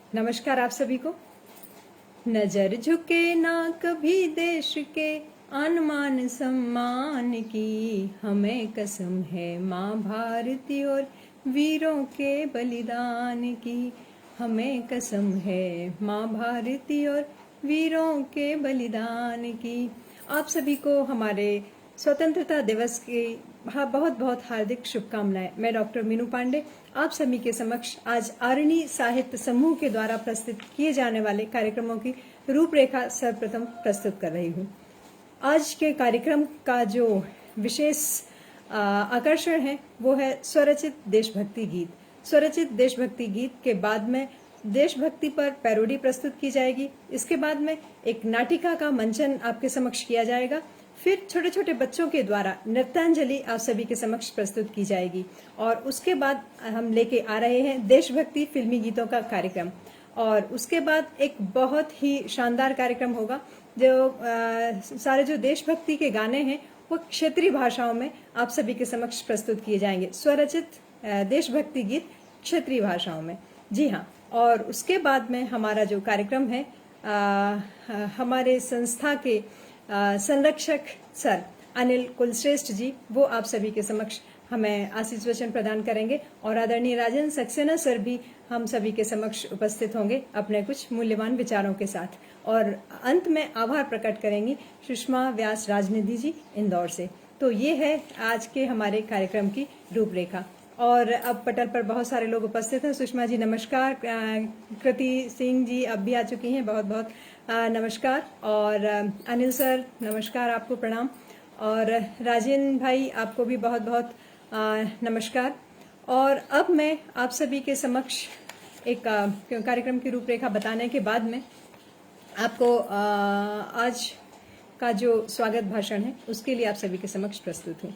नमस्कार आप सभी को। नजर झुके ना कभी देश के आन मान सम्मान की, हमें कसम है माँ भारती और वीरों के बलिदान की। हमें कसम है माँ भारती और वीरों के बलिदान की। आप सभी को हमारे स्वतंत्रता दिवस की बहुत बहुत हार्दिक शुभकामनाएं। मैं डॉक्टर मीनू पांडे आप सभी के समक्ष आज आरणी साहित्य समूह के द्वारा प्रस्तुत किए जाने वाले कार्यक्रमों की रूपरेखा सर्वप्रथम प्रस्तुत कर रही हूँ। आज के कार्यक्रम का जो विशेष आकर्षण है वो है स्वरचित देशभक्ति गीत। स्वरचित देशभक्ति गीत के बाद में देशभक्ति पर पैरोडी प्रस्तुत की जाएगी। इसके बाद में एक नाटिका का मंचन आपके समक्ष किया जाएगा। फिर छोटे छोटे बच्चों के द्वारा नृत्यांजलि आप सभी के समक्ष प्रस्तुत की जाएगी। और उसके बाद हम लेके आ रहे हैं देशभक्ति फिल्मी गीतों का कार्यक्रम। और उसके बाद एक बहुत ही शानदार कार्यक्रम होगा जो सारे जो देशभक्ति के गाने हैं वो क्षेत्रीय भाषाओं में आप सभी के समक्ष प्रस्तुत किए जाएंगे। स्वरचित देशभक्ति गीत क्षेत्रीय भाषाओं में, जी हाँ। और उसके बाद में हमारा जो कार्यक्रम है हमारे संस्था के संरक्षक सर अनिल कुलश्रेष्ठ जी वो आप सभी के समक्ष हमें आशीष वचन प्रदान करेंगे। और आदरणीय राजेंद्र सक्सेना सर भी हम सभी के समक्ष उपस्थित होंगे अपने कुछ मूल्यवान विचारों के साथ। और अंत में आभार प्रकट करेंगी सुषमा व्यास राजनिधि जी इंदौर से। तो ये है आज के हमारे कार्यक्रम की रूपरेखा। और अब पटल पर बहुत सारे लोग उपस्थित हैं। सुषमा जी नमस्कार, कृति सिंह जी अब भी आ चुकी हैं, बहुत बहुत नमस्कार। और अनिल सर नमस्कार, आपको प्रणाम। और राजेंद्र भाई आपको भी बहुत बहुत नमस्कार। और अब मैं आप सभी के समक्ष एक कार्यक्रम की रूपरेखा बताने के बाद में आपको आज का जो स्वागत भाषण है उसके लिए आप सभी के समक्ष प्रस्तुत हूँ।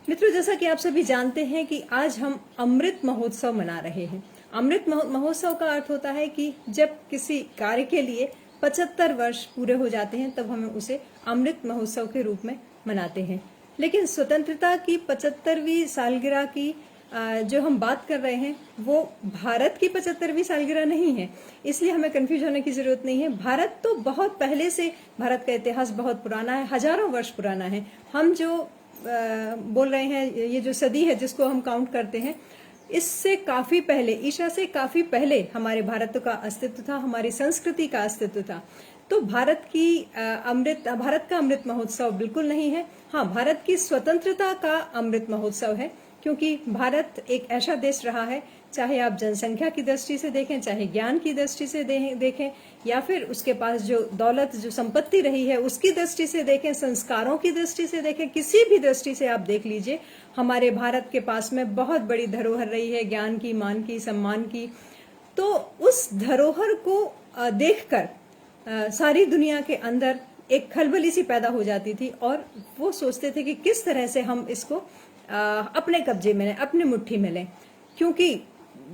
मित्रों, जैसा कि आप सभी जानते हैं कि आज हम अमृत महोत्सव मना रहे हैं। अमृत महोत्सव का अर्थ होता है कि जब किसी कार्य के लिए 75 वर्ष पूरे हो जाते हैं तब हमें उसे अमृत महोत्सव के रूप में मनाते हैं। लेकिन स्वतंत्रता की 75वीं सालगिरह की जो हम बात कर रहे हैं वो भारत की 75वीं सालगिरह नहीं है, इसलिए हमें कंफ्यूज होने की जरूरत नहीं है। भारत तो बहुत पहले से, भारत का इतिहास बहुत पुराना है, हजारों वर्ष पुराना है। हम जो बोल रहे हैं ये जो सदी है जिसको हम काउंट करते हैं, इससे काफी पहले, ईशा से काफी पहले हमारे भारत का अस्तित्व था, हमारी संस्कृति का अस्तित्व था। तो भारत का अमृत महोत्सव बिल्कुल नहीं है। हाँ, भारत की स्वतंत्रता का अमृत महोत्सव है, क्योंकि भारत एक ऐसा देश रहा है, चाहे आप जनसंख्या की दृष्टि से देखें, चाहे ज्ञान की दृष्टि से देखें, या फिर उसके पास जो दौलत जो संपत्ति रही है उसकी दृष्टि से देखें, संस्कारों की दृष्टि से देखें, किसी भी दृष्टि से आप देख लीजिए, हमारे भारत के पास में बहुत बड़ी धरोहर रही है, ज्ञान की, मान की, सम्मान की। तो उस धरोहर को देखकर सारी दुनिया के अंदर एक खलबली सी पैदा हो जाती थी और वो सोचते थे कि किस तरह से हम इसको अपने कब्जे में लें, अपनी मुट्ठी में लें। क्योंकि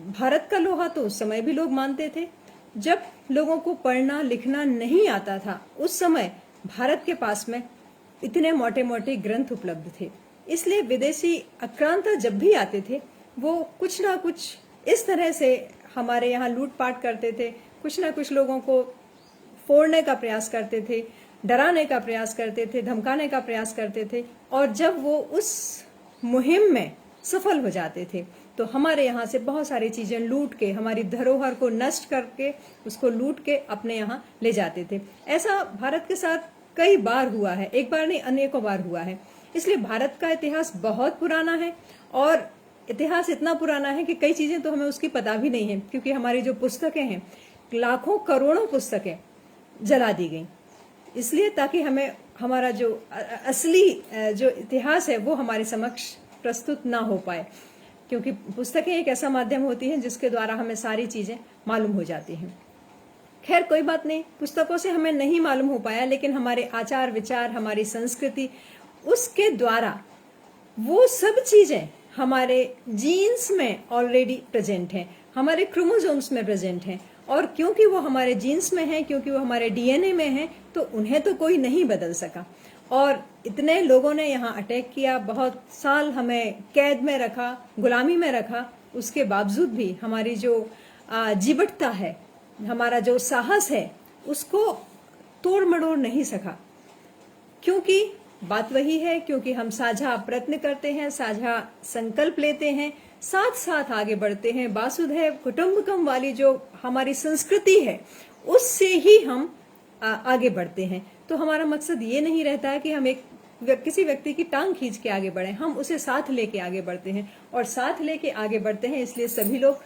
भारत का लोहा तो उस समय भी लोग मानते थे, जब लोगों को पढ़ना लिखना नहीं आता था उस समय भारत के पास में इतने मोटे मोटे ग्रंथ उपलब्ध थे। इसलिए विदेशी आक्रांता जब भी आते थे वो कुछ ना कुछ इस तरह से हमारे यहाँ लूटपाट करते थे, कुछ ना कुछ लोगों को फोड़ने का प्रयास करते थे, डराने का प्रयास करते थे, धमकाने का प्रयास करते थे। और जब वो उस मुहिम में सफल हो जाते थे तो हमारे यहाँ से बहुत सारी चीजें लूट के, हमारी धरोहर को नष्ट करके, उसको लूट के अपने यहाँ ले जाते थे। ऐसा भारत के साथ कई बार हुआ है, एक बार नहीं अनेकों बार हुआ है। इसलिए भारत का इतिहास बहुत पुराना है और इतिहास इतना पुराना है कि कई चीजें तो हमें उसकी पता भी नहीं है, क्योंकि हमारी जो पुस्तकें हैं, लाखों करोड़ों पुस्तकें जला दी गई, इसलिए ताकि हमें हमारा जो असली जो इतिहास है वो हमारे समक्ष प्रस्तुत ना हो पाए। क्योंकि पुस्तकें एक ऐसा माध्यम होती है जिसके द्वारा हमें सारी चीजें मालूम हो जाती हैं। खैर कोई बात नहीं, पुस्तकों से हमें नहीं मालूम हो पाया, लेकिन हमारे आचार विचार, हमारी संस्कृति, उसके द्वारा वो सब चीजें हमारे जीन्स में ऑलरेडी प्रेजेंट हैं, हमारे क्रोमोसोम्स में प्रेजेंट हैं। और क्योंकि वो हमारे जीन्स में है, क्योंकि वो हमारे डीएनए में है, तो उन्हें तो कोई नहीं बदल सका। और इतने लोगों ने यहाँ अटैक किया, बहुत साल हमें कैद में रखा, गुलामी में रखा, उसके बावजूद भी हमारी जो जीवटता है हमारा जो साहस है उसको तोड़ मरोड़ नहीं सका, क्योंकि बात वही है, क्योंकि हम साझा प्रयत्न करते हैं, साझा संकल्प लेते हैं, साथ साथ आगे बढ़ते हैं। वासुधैव कुटुंबकम वाली जो हमारी संस्कृति है उससे ही हम आगे बढ़ते हैं। तो हमारा मकसद ये नहीं रहता है कि हम किसी व्यक्ति की टांग खींच के आगे बढ़े, हम उसे साथ लेके आगे बढ़ते हैं, और साथ लेके आगे बढ़ते हैं इसलिए सभी लोग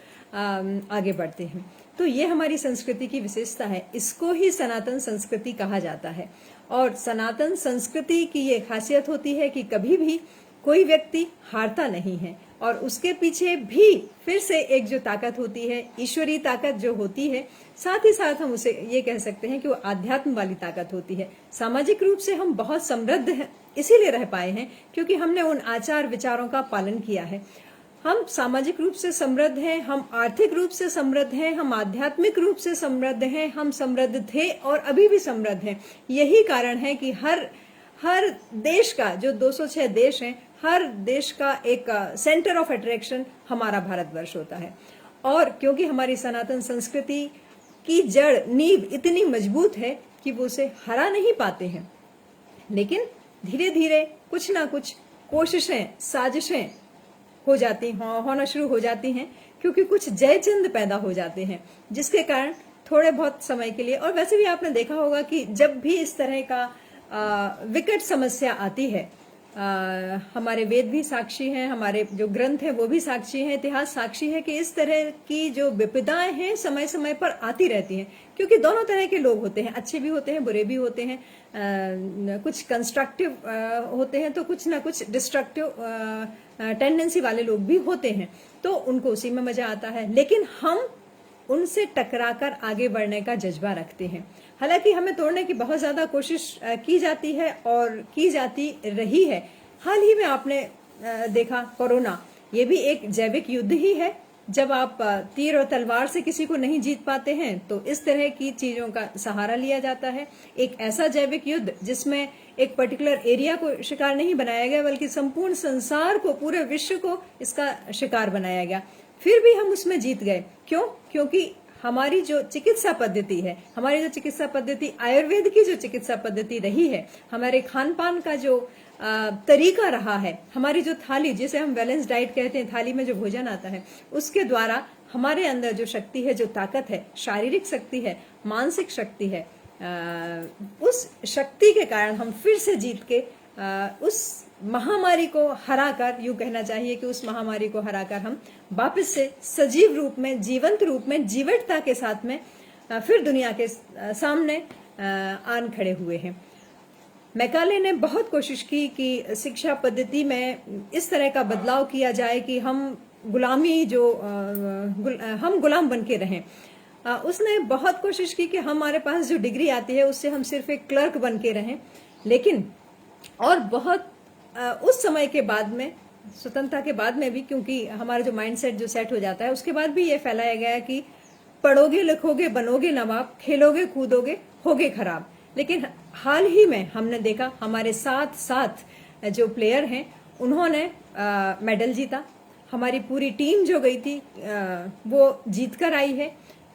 आगे बढ़ते हैं। तो ये हमारी संस्कृति की विशेषता है, इसको ही सनातन संस्कृति कहा जाता है। और सनातन संस्कृति की ये खासियत होती है कि कभी भी कोई व्यक्ति हारता नहीं है, और उसके पीछे भी फिर से एक जो ताकत होती है, ईश्वरीय ताकत जो होती है, साथ ही साथ हम उसे ये कह सकते हैं कि वो आध्यात्म वाली ताकत होती है। सामाजिक रूप से हम बहुत समृद्ध हैं, इसीलिए रह पाए हैं क्योंकि हमने उन आचार विचारों का पालन किया है। हम सामाजिक रूप से समृद्ध हैं, हम आर्थिक रूप से समृद्ध हैं, हम आध्यात्मिक रूप से समृद्ध हैं, हम समृद्ध थे और अभी भी समृद्ध हैं। यही कारण है कि हर देश का, जो 206 देश हैं, हर देश का एक सेंटर ऑफ अट्रैक्शन हमारा भारतवर्ष होता है। और क्योंकि हमारी सनातन संस्कृति की जड़, नींव इतनी मजबूत है कि वो उसे हरा नहीं पाते हैं, लेकिन धीरे धीरे कुछ ना कुछ कोशिशें, साजिशें होना शुरू हो जाती हैं, क्योंकि कुछ जयचंद पैदा हो जाते हैं, जिसके कारण थोड़े बहुत समय के लिए, और वैसे भी आपने देखा होगा कि जब भी इस तरह का विकट समस्या आती है, हमारे वेद भी साक्षी हैं, हमारे जो ग्रंथ हैं वो भी साक्षी हैं, इतिहास साक्षी है कि इस तरह की जो विपदाएं हैं समय समय पर आती रहती हैं, क्योंकि दोनों तरह के लोग होते हैं, अच्छे भी होते हैं, बुरे भी होते हैं, कुछ कंस्ट्रक्टिव होते हैं तो कुछ ना कुछ डिस्ट्रक्टिव टेंडेंसी वाले लोग भी होते हैं, तो उनको उसी में मजा आता है। लेकिन हम उनसे टकराकर आगे बढ़ने का जज्बा रखते हैं। हालांकि हमें तोड़ने की बहुत ज्यादा कोशिश की जाती है और की जाती रही है। हाल ही में आपने देखा कोरोना, ये भी एक जैविक युद्ध ही है। जब आप तीर और तलवार से किसी को नहीं जीत पाते हैं तो इस तरह की चीजों का सहारा लिया जाता है। एक ऐसा जैविक युद्ध जिसमें एक पर्टिकुलर एरिया को शिकार नहीं बनाया गया, बल्कि संपूर्ण संसार को, पूरे विश्व को इसका शिकार बनाया गया, फिर भी हम उसमें जीत गए। क्यों? क्योंकि हमारी जो चिकित्सा पद्धति है, हमारी जो चिकित्सा पद्धति आयुर्वेद की जो चिकित्सा पद्धति रही है, हमारे खान पान का जो तरीका रहा है, हमारी जो थाली, जिसे हम बैलेंस डाइट कहते हैं, थाली में जो भोजन आता है, उसके द्वारा हमारे अंदर जो शक्ति है, जो ताकत है, शारीरिक शक्ति है, मानसिक शक्ति है, उस शक्ति के कारण हम फिर से जीत के उस महामारी को हराकर, यूं कहना चाहिए कि उस महामारी को हराकर हम वापस से सजीव रूप में, जीवंत रूप में, जीवटता के साथ में फिर दुनिया के सामने आन खड़े हुए हैं। मैकाले ने बहुत कोशिश की कि शिक्षा पद्धति में इस तरह का बदलाव किया जाए कि हम हम गुलाम बन के रहें। उसने बहुत कोशिश की कि हमारे पास जो डिग्री आती है उससे हम सिर्फ एक क्लर्क बन के रहें, लेकिन और बहुत उस समय के बाद में, स्वतंत्रता के बाद में भी, क्योंकि हमारा जो माइंडसेट जो सेट हो जाता है, उसके बाद भी ये फैलाया गया कि पढ़ोगे लिखोगे बनोगे नवाब, खेलोगे कूदोगे होगे खराब। लेकिन हाल ही में हमने देखा हमारे साथ साथ जो प्लेयर हैं उन्होंने मेडल जीता, हमारी पूरी टीम जो गई थी वो जीत कर आई है।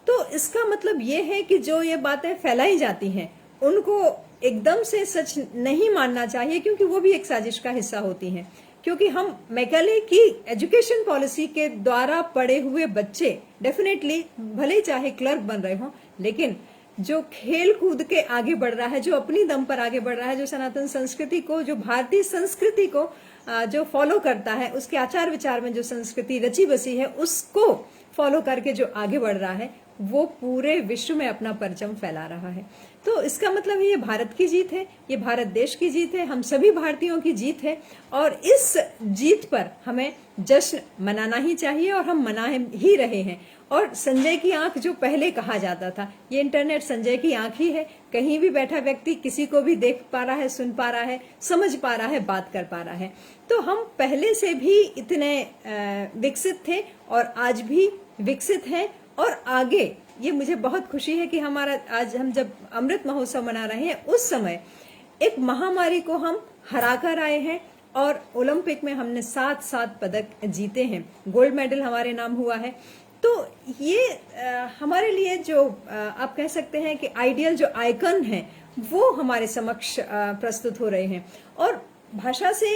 तो इसका मतलब ये है कि जो ये बातें फैलाई जाती हैं उनको एकदम से सच नहीं मानना चाहिए, क्योंकि वो भी एक साजिश का हिस्सा होती हैं। क्योंकि हम मैकाले की एजुकेशन पॉलिसी के द्वारा पढ़े हुए बच्चे डेफिनेटली भले चाहे क्लर्क बन रहे हों, लेकिन जो खेल कूद के आगे बढ़ रहा है, जो अपनी दम पर आगे बढ़ रहा है, जो सनातन संस्कृति को, जो भारतीय संस्कृति को जो फॉलो करता है, उसके आचार विचार में जो संस्कृति रची बसी है, उसको फॉलो करके जो आगे बढ़ रहा है, वो पूरे विश्व में अपना परचम फैला रहा है। तो इसका मतलब है ये भारत की जीत है, ये भारत देश की जीत है, हम सभी भारतीयों की जीत है, और इस जीत पर हमें जश्न मनाना ही चाहिए, और हम मना ही रहे हैं। और संजय की आंख जो पहले कहा जाता था, ये इंटरनेट संजय की आंख ही है। कहीं भी बैठा व्यक्ति किसी को भी देख पा रहा है, सुन पा रहा है, समझ पा रहा है, बात कर पा रहा है। तो हम पहले से भी इतने विकसित थे और आज भी विकसित हैं, और आगे ये मुझे बहुत खुशी है कि हमारा आज हम जब अमृत महोत्सव मना रहे हैं, उस समय एक महामारी को हम हरा कर आए हैं, और ओलंपिक में हमने 7 पदक जीते हैं, गोल्ड मेडल हमारे नाम हुआ है। तो ये हमारे लिए जो आप कह सकते हैं कि आइडियल जो आइकन है वो हमारे समक्ष प्रस्तुत हो रहे हैं। और भाषा से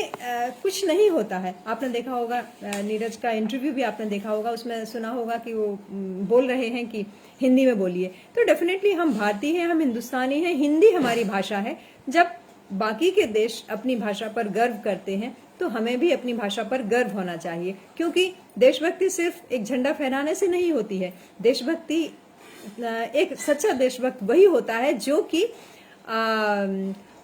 कुछ नहीं होता है। आपने देखा होगा नीरज का इंटरव्यू भी आपने देखा होगा, उसमें सुना होगा कि वो बोल रहे हैं कि हिंदी में बोलिए। तो डेफिनेटली हम भारतीय हैं, हम हिंदुस्तानी हैं, हिंदी हमारी भाषा है। जब बाकी के देश अपनी भाषा पर गर्व करते हैं तो हमें भी अपनी भाषा पर गर्व होना चाहिए, क्योंकि देशभक्ति सिर्फ एक झंडा फहराने से नहीं होती है। देशभक्ति, एक सच्चा देशभक्त वही होता है जो कि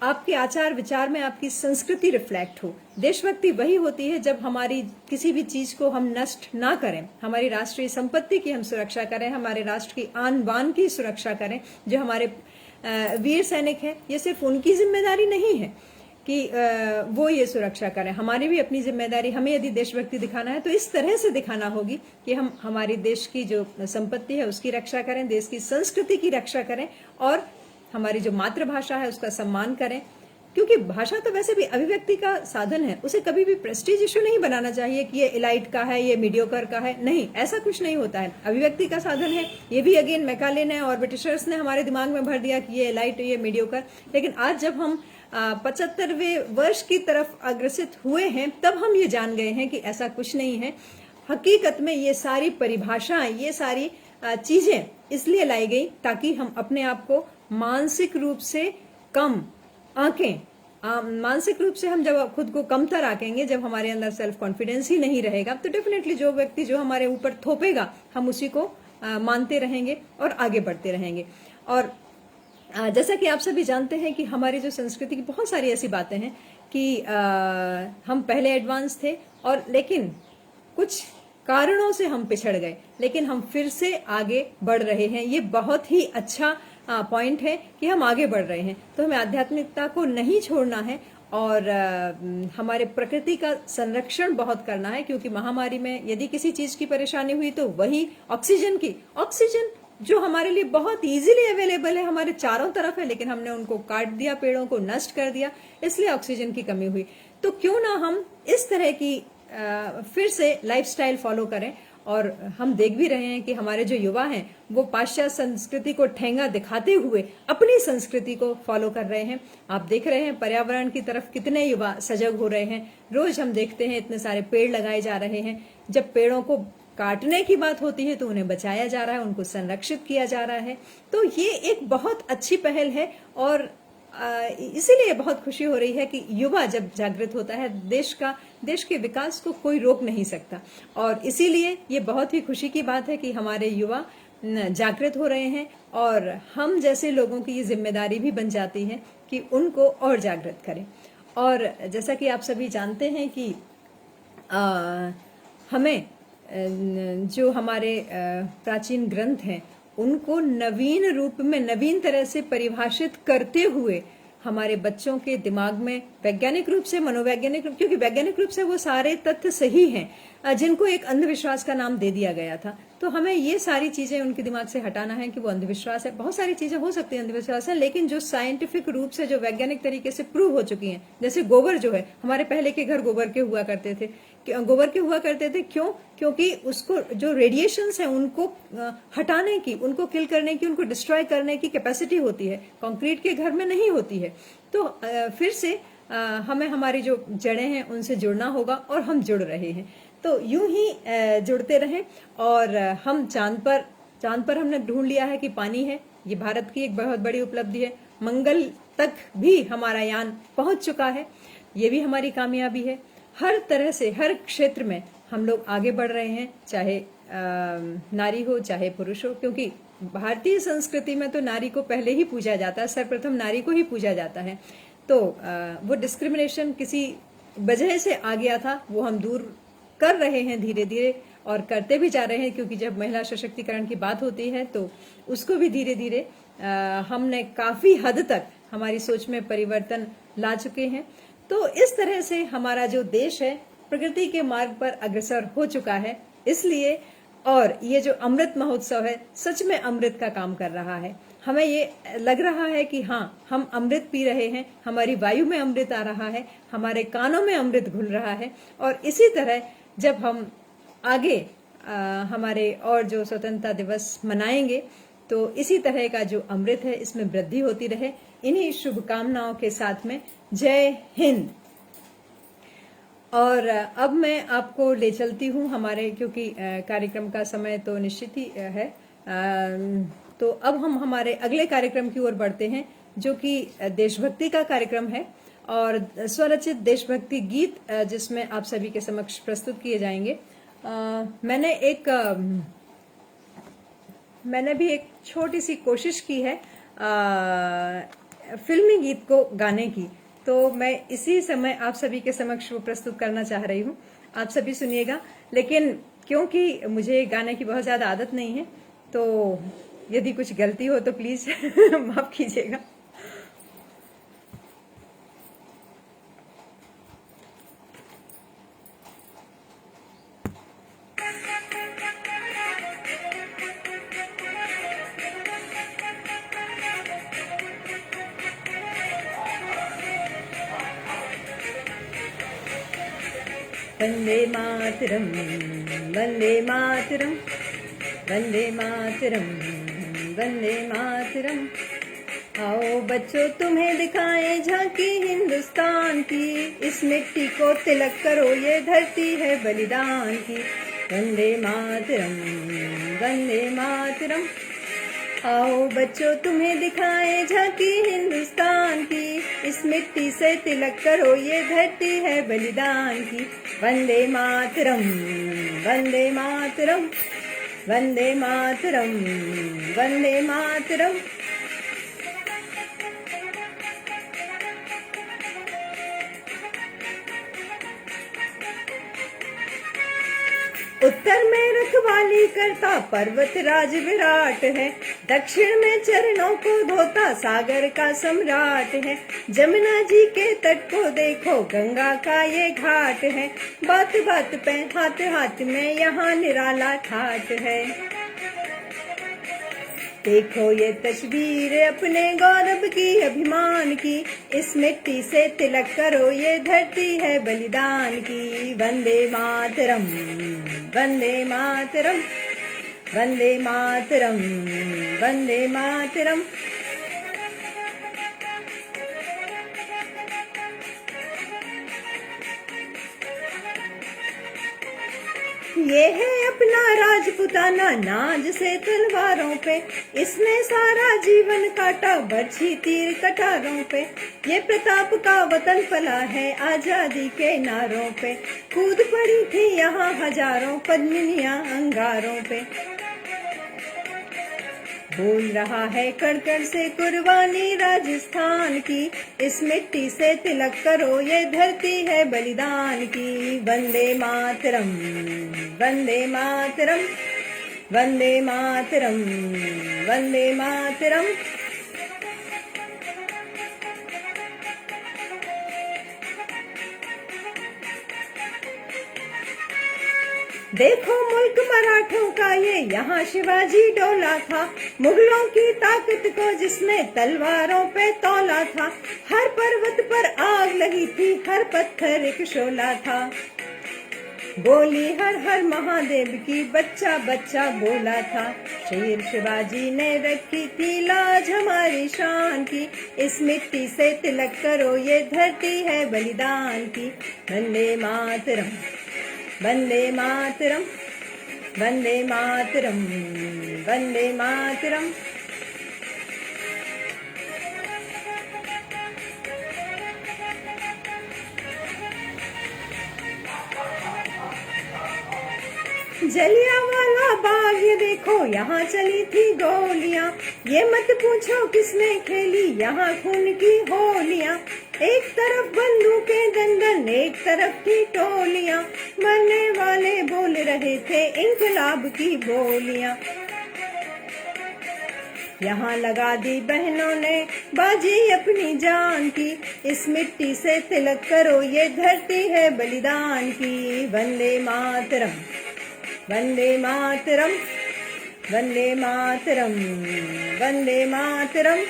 आपके आचार विचार में आपकी संस्कृति रिफ्लेक्ट हो। देशभक्ति वही होती है जब हमारी किसी भी चीज को हम नष्ट ना करें, हमारी राष्ट्रीय संपत्ति की हम सुरक्षा करें, हमारे राष्ट्र की आन बान की सुरक्षा करें। जो हमारे वीर सैनिक हैं, ये सिर्फ उनकी जिम्मेदारी नहीं है कि वो ये सुरक्षा करें, हमारी भी अपनी जिम्मेदारी। हमें यदि देशभक्ति दिखाना है तो इस तरह से दिखाना होगी कि हम हमारी देश की जो संपत्ति है उसकी रक्षा करें, देश की संस्कृति की रक्षा करें और हमारी जो मातृभाषा है उसका सम्मान करें। क्योंकि भाषा तो वैसे भी अभिव्यक्ति का साधन है, उसे कभी भी प्रेस्टीज इशू नहीं बनाना चाहिए कि ये इलाइट का है, ये मीडियोकर का है। नहीं, ऐसा कुछ नहीं होता है। अभिव्यक्ति का साधन है। ये भी अगेन मैकाले ने और ब्रिटिशर्स ने हमारे दिमाग में भर दिया कि ये इलाइट, ये मीडियोकर। लेकिन आज जब हम 75वें वर्ष की तरफ अग्रसित हुए हैं तब हम ये जान गए हैं कि ऐसा कुछ नहीं है। हकीकत में ये सारी परिभाषाएं, ये सारी चीजें इसलिए लाई गई ताकि हम अपने आप को मानसिक रूप से कम आंकें। मानसिक रूप से हम जब खुद को कमतर आंकेंगे, जब हमारे अंदर सेल्फ कॉन्फिडेंस ही नहीं रहेगा, तो डेफिनेटली जो व्यक्ति जो हमारे ऊपर थोपेगा हम उसी को मानते रहेंगे और आगे बढ़ते रहेंगे। और जैसा कि आप सभी जानते हैं कि हमारी जो संस्कृति की बहुत सारी ऐसी बातें हैं कि हम पहले एडवांस थे और लेकिन कुछ कारणों से हम पिछड़ गए, लेकिन हम फिर से आगे बढ़ रहे हैं। ये बहुत ही अच्छा पॉइंट है कि हम आगे बढ़ रहे हैं। तो हमें आध्यात्मिकता को नहीं छोड़ना है और हमारे प्रकृति का संरक्षण बहुत करना है। क्योंकि महामारी में यदि किसी चीज की परेशानी हुई तो वही ऑक्सीजन की, ऑक्सीजन जो हमारे लिए बहुत इजीली अवेलेबल है, हमारे चारों तरफ है, लेकिन हमने उनको काट दिया, पेड़ों को नष्ट कर दिया, इसलिए ऑक्सीजन की कमी हुई। तो क्यों ना हम इस तरह की फिर से लाइफस्टाइल फॉलो करें। और हम देख भी रहे हैं कि हमारे जो युवा हैं वो पाश्चात्य संस्कृति को ठेंगा दिखाते हुए अपनी संस्कृति को फॉलो कर रहे हैं। आप देख रहे हैं पर्यावरण की तरफ कितने युवा सजग हो रहे हैं। रोज हम देखते हैं इतने सारे पेड़ लगाए जा रहे हैं। जब पेड़ों को काटने की बात होती है तो उन्हें बचाया जा रहा है, उनको संरक्षित किया जा रहा है। तो ये एक बहुत अच्छी पहल है और इसीलिए बहुत खुशी हो रही है कि युवा जब जागृत होता है, देश के विकास को कोई रोक नहीं सकता। और इसीलिए ये बहुत ही खुशी की बात है कि हमारे युवा जागृत हो रहे हैं और हम जैसे लोगों की ये जिम्मेदारी भी बन जाती है कि उनको और जागृत करें। और जैसा कि आप सभी जानते हैं कि हमें जो हमारे प्राचीन ग्रंथ हैं उनको नवीन रूप में, नवीन तरह से परिभाषित करते हुए हमारे बच्चों के दिमाग में वैज्ञानिक रूप से, मनोवैज्ञानिक रूप, क्योंकि वैज्ञानिक रूप से वो सारे तथ्य सही हैं जिनको एक अंधविश्वास का नाम दे दिया गया था। तो हमें ये सारी चीजें उनके दिमाग से हटाना है कि वो अंधविश्वास है। बहुत सारी चीजें हो सकती हैं अंधविश्वास है, लेकिन जो साइंटिफिक रूप से, जो वैज्ञानिक तरीके से प्रूव हो चुकी हैं, जैसे गोबर जो है, हमारे पहले के घर गोबर के हुआ करते थे। गोबर के हुआ करते थे क्यों? क्योंकि उसको जो रेडिएशंस है उनको हटाने की, उनको किल करने की, उनको डिस्ट्रॉय करने की कैपेसिटी होती है, कंक्रीट के घर में नहीं होती है। तो फिर से हमें हमारी जो जड़ें हैं उनसे जुड़ना होगा और हम जुड़ रहे हैं। तो यूं ही जुड़ते रहें। और हम चांद पर हमने ढूंढ लिया है कि पानी है, ये भारत की एक बहुत बड़ी उपलब्धि है। मंगल तक भी हमारा यान पहुंच चुका है, ये भी हमारी कामयाबी है। हर तरह से, हर क्षेत्र में हम लोग आगे बढ़ रहे हैं, चाहे नारी हो चाहे पुरुष हो। क्योंकि भारतीय संस्कृति में तो नारी को पहले ही पूजा जाता है, सर्वप्रथम नारी को ही पूजा जाता है। तो वो डिस्क्रिमिनेशन किसी वजह से आ गया था, वो हम दूर कर रहे हैं धीरे धीरे और करते भी जा रहे हैं। क्योंकि जब महिला सशक्तिकरण की बात होती है तो उसको भी धीरे धीरे हमने काफी हद तक हमारी सोच में परिवर्तन ला चुके हैं। तो इस तरह से हमारा जो देश है प्रगति के मार्ग पर अग्रसर हो चुका है। इसलिए और ये जो अमृत महोत्सव है सच में अमृत का काम कर रहा है। हमें ये लग रहा है कि हाँ, हम अमृत पी रहे हैं, हमारी वायु में अमृत आ रहा है, हमारे कानों में अमृत घुल रहा है। और इसी तरह जब हम आगे हमारे और जो स्वतंत्रता दिवस मनाएंगे तो इसी तरह का जो अमृत है इसमें वृद्धि होती रहे। इन्हीं शुभकामनाओं के साथ में जय हिंद। और अब मैं आपको ले चलती हूँ हमारे, क्योंकि कार्यक्रम का समय तो निश्चित ही है, तो अब हम हमारे अगले कार्यक्रम की ओर बढ़ते हैं जो कि देशभक्ति का कार्यक्रम है और स्वरचित देशभक्ति गीत जिसमें आप सभी के समक्ष प्रस्तुत किए जाएंगे। मैंने भी एक छोटी सी कोशिश की है फिल्मी गीत को गाने की, तो मैं इसी समय आप सभी के समक्ष वो प्रस्तुत करना चाह रही हूँ। आप सभी सुनिएगा, लेकिन क्योंकि मुझे गाने की बहुत ज्यादा आदत नहीं है तो यदि कुछ गलती हो तो प्लीज माफ कीजिएगा। वंदे मातरम, वंदे मातरम, वंदे मातरम, वंदे मातरम। आओ बच्चों तुम्हें दिखाएं झांकी हिंदुस्तान की, इस मिट्टी को तिलक करो ये धरती है बलिदान की। वंदे मातरम, वंदे मातरम। आओ बच्चों तुम्हें दिखाएं झांकी हिंदुस्तान की, इस मिट्टी से तिलक करो ये धरती है बलिदान की। वंदे मातरम, वंदे मातरम, वंदे मातरम, वंदे मातरम। उत्तर में रखवाली करता पर्वत राज विराट है, दक्षिण में चरणों को धोता सागर का सम्राट है। जमुना जी के तट को देखो गंगा का ये घाट है, बात बात पे हाथ हाथ में यहाँ निराला ठाट है। देखो ये तस्वीर अपने गौरव की अभिमान की, इस मिट्टी से तिलक करो ये धरती है बलिदान की। वंदे मातरम, वंदे मातरम, वंदे मातरम, वंदे मातरम। ये है अपना राजपुताना नाज से तलवारों पे, इसने सारा जीवन काटा बरछी तीर कटारों पे। ये प्रताप का वतन पला है आजादी के नारों पे, कूद पड़ी थी यहाँ हजारों पद्मिनियां अंगारों पे। बोल रहा है कड़कड़ से कुर्बानी राजस्थान की, इस मिट्टी से तिलक करो ये धरती है बलिदान की। वंदे मातरम, वंदे मातरम, वंदे मातरम, वंदे मातरम। देखो मुल्क मराठों का ये यहाँ शिवाजी डोला था, मुगलों की ताकत को जिसने तलवारों पे तौला था। हर पर्वत पर आग लगी थी, हर पत्थर एक शोला था। बोली हर हर महादेव की बच्चा बच्चा बोला था, शेर शिवाजी ने रखी थी लाज हमारी शान की। इस मिट्टी से तिलक करो ये धरती है बलिदान की। वंदे मातरम, वंदे मातरम, वंदे मातरम, वंदे मातरम। जलियांवाला बाग ये देखो यहाँ चली थी गोलियां, ये मत पूछो किसने खेली यहाँ खून की होलियां। एक तरफ बंदूकें दंदन एक तरफ की टोलियां, मरने वाले बोल रहे थे इंकलाब की बोलियां। यहाँ लगा दी बहनों ने बाजी अपनी जान की, इस मिट्टी से तिलक करो ये धरती है बलिदान की। वंदे मातरम, वंदे मातरम, वंदे मातरम, वंदे मातरम।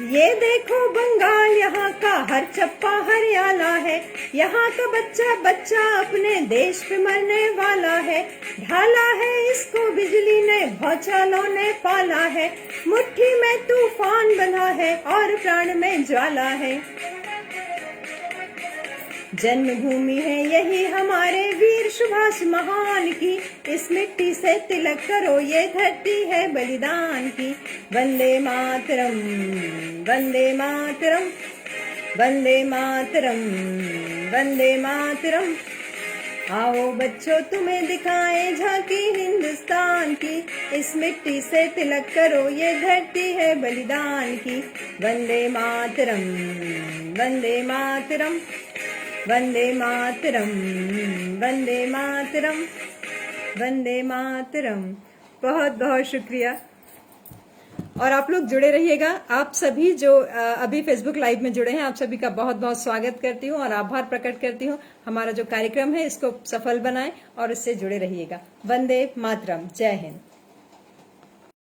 ये देखो बंगाल, यहाँ का हर चप्पा हरियाला है। यहाँ का बच्चा बच्चा अपने देश पे मरने वाला है। ढाला है इसको बिजली ने, भौचालों ने पाला है। मुट्ठी में तूफान बंधा है और प्राण में ज्वाला है। जन्मभूमि है यही हमारे वीर सुभाष महान की। इस मिट्टी से तिलक करो, ये धरती है बलिदान की। वंदे मातरम, वंदे मातरम, वंदे मातरम, वंदे मातरम। आओ बच्चों तुम्हें दिखाएं झांकी हिंदुस्तान की। इस मिट्टी से तिलक करो, ये धरती है बलिदान की। वंदे मातरम, वंदे मातरम, वंदे मातरम, वंदे मातरम, वंदे मातरम। बहुत बहुत शुक्रिया। और आप लोग जुड़े रहिएगा। आप सभी जो अभी फेसबुक लाइव में जुड़े हैं, आप सभी का बहुत बहुत स्वागत करती हूँ और आभार प्रकट करती हूँ। हमारा जो कार्यक्रम है इसको सफल बनाएं और इससे जुड़े रहिएगा। वंदे मातरम। जय हिंद।